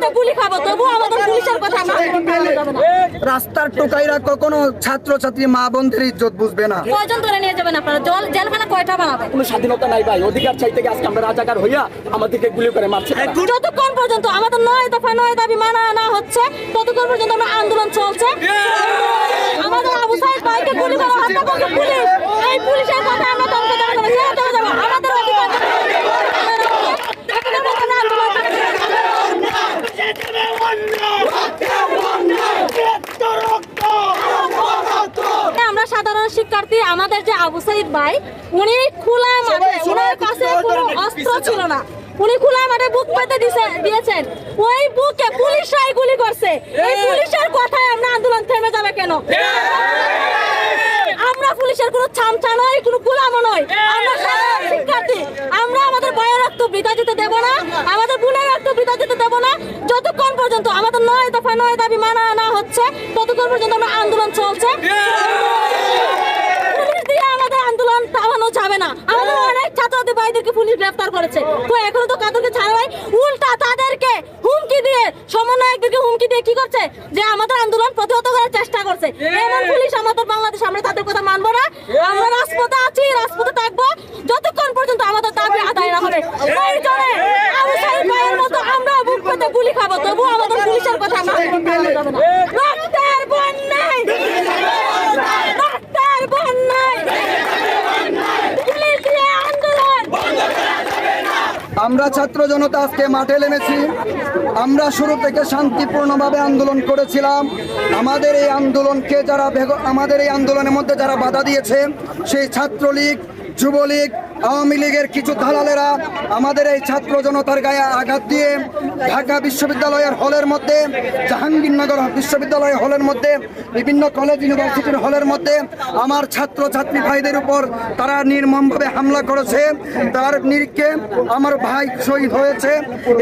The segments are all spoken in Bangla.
পেতে গুলি খাবো, তবু আমাদের পুলিশের কথা আমরা মেনে যাবে না। রাস্তার টোকাইরা কখনো ছাত্রছাত্রী মা বোনদের ইজ্জত বুঝবে না। কয়জন ধরে নিয়ে যাবেন আপনারা? জেলখানা কয়টা বানাবেন? কোনো স্বাধীনতা নাই ভাই, অধিকার চাইতে গিয়ে আজকে আমরা রাজাকার হইয়া আমাদেরকে গুলি করে মারছে। যতক্ষণ পর্যন্ত আমাদের 9 দফা 9 দাবি মানা না হচ্ছে, ততক্ষণ পর্যন্ত আমরা আন্দোলন চলছে। আমাদের আবু সাইদ ভাইকে গুলি করা হত্যা করছে পুলিশ। এই পুলিশের কথা আমরা তর্ক করব না, কেউ চলে যাবো। আমাদের অধিকার আমরা সাধারণ শিক্ষার্থী। আমাদের যে আবু সাইদ ভাই, উনি খোলা মাঠে, ওনার কাছে কোনো অস্ত্র ছিল না, উনি খোলা মাঠে বুক পেতে দিয়েছেন। ওই বুকে পুলিশরাই গুলি করছে। এই পুলিশের কথায় আমরা আন্দোলন থেমে যাবে কেন? আমরা পুলিশের কোনো চামচা নয়, কোনো গোলামও নয়। আমরা সাধারণ শিক্ষার্থী। আমরা আমাদের ভাইয়ের রক্ত বৃথা যেতে দেব না, আমাদের বোনের রক্ত বৃথা যেতে দেব না। যতক্ষণ পর্যন্ত আমাদের 9 দফা 9 দাবি মানা না হচ্ছে, ততক্ষণ পর্যন্ত আমরা আন্দোলন চলছে। পুলিশ দিয়ে আমাদের আন্দোলন থামানো যাবে না। আমাদের অনেক ছাত্রদের ভাইদেরকে পুলিশ গ্রেফতার করেছে, তো এখনো তো কাদেরকে ছাড়া হয়। উল্টা তাদেরকে হুমকি দিয়ে, সমন্বয়কদেরকে হুমকি দিয়ে কি করছে, যে আমাদের আন্দোলন প্রতিহত করার চেষ্টা করছে। এমন পুলিশ আমাদের বাংলাদেশ, আমরা তাদের কথা মানবো না। আমরা রাজপথে আছি, রাজপথে থাকবো যতক্ষণ পর্যন্ত আমাদের দাবি আদায় না হবে। প্রয়োজনে আবু সাইদ ভাইয়ের মতো আমরা বুক পেতে গুলি খাবো, তবু আমাদের পুলিশের কথা আমরা মেনে যাবে না। রক্তের বন্যায়, রক্তের বন্যায় পুলিশ দিয়ে আন্দোলন। আমরা ছাত্র জনতা আজকে মাঠে নেমেছি। আমরা শুরু থেকে শান্তিপূর্ণভাবে আন্দোলন করেছিলাম। আমাদের এই আন্দোলনকে আমাদের এই আন্দোলনের মধ্যে যারা বাধা দিয়েছে, সেই ছাত্রলীগ, যুবলীগ, আওয়ামী লীগের কিছু দালালেরা আমাদের এই ছাত্র জনতার গায়ে আঘাত দিয়ে ঢাকা বিশ্ববিদ্যালয়ের হলের মধ্যে, জাহাঙ্গীরনগর বিশ্ববিদ্যালয়ের হলের মধ্যে, বিভিন্ন কলেজ ইউনিভার্সিটির হলের মধ্যে আমার ছাত্র ছাত্রী ভাইদের উপর তারা নির্মমভাবে হামলা করেছে। তার নিরিখে আমার ভাই শহীদ হয়েছে।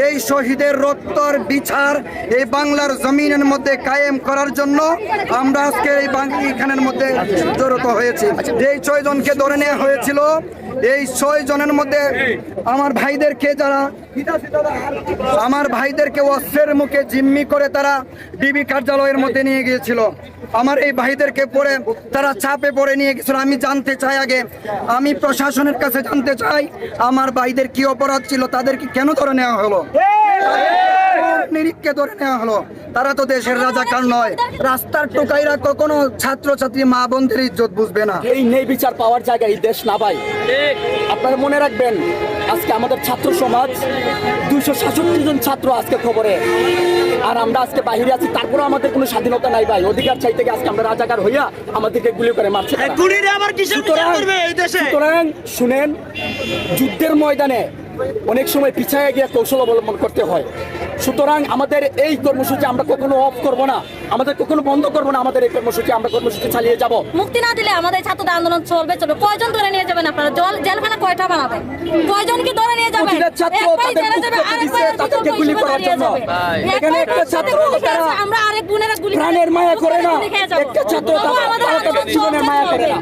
এই শহীদের রক্তর বিচার এই বাংলার জমিনের মধ্যে কায়েম করার জন্য আমরা আজকে এইখানের মধ্যে জড়িত হয়েছি। যেই 6 জনকে ধরে নেওয়া হয়েছিল, এই 6 জনের মধ্যে আমার ভাইদেরকে অস্ত্রের মুখে জিম্মি করে তারা ডিবি কার্যালয়ের মধ্যে নিয়ে গিয়েছিল। আমার এই ভাইদেরকে পরে তারা চাপে পড়ে নিয়ে গেছিল। আমি জানতে চাই, আগে আমি প্রশাসনের কাছে জানতে চাই, আমার ভাইদের কি অপরাধ ছিল, তাদেরকে কেন ধরে নেওয়া হলো, নিরীক্ষে ধরে নেওয়া হলো? তারা তো দেশের রাজাকার নয়। রাস্তার টোকাইরা কখনো ছাত্রছাত্রী মা বোনদের ইজ্জত বুঝবে না। এই নেই বিচার পাওয়ার জায়গায় এই দেশ না ভাই। আপনারা মনে রাখবেন, আজকে আমাদের ছাত্র সমাজ 266 জন ছাত্র আজকে খবরে, আর আমরা আজকে বাহিরে আছি, তারপরে আমাদের কোনো স্বাধীনতা নাই ভাই। অধিকার চাইতে গিয়ে আজকে আমরা রাজাকার হইয়া আমাদেরকে গুলি করে মারছে। সুতরাং শুনেন, যুদ্ধের ময়দানে অনেক সময় পিছিয়ে গিয়ে কৌশল অবলম্বন করতে হয়। সুতরাং আমাদের এই কর্মসূচি আমরা কখনো অফ করব না, আমাদের কখনো বন্ধ করব না। আমাদের এই কর্মসূচি আমরা চালিয়ে যাব। মুক্তি না দিলে আমাদের ছাত্রদের আন্দোলন চলবে। কয়জন ধরে নিয়ে যাবেন আপনারা? জেলখানা কয়টা বানাবেন? কয়জনকে ধরে নিয়ে যাবেন? তাদেরকে গুলি করার জন্য এখানে একটা ছাত্র, আমরা আরেক বোনেরা গুলি প্রাণের মায়া করে না, একটা ছাত্র জীবনের মায়া করে না।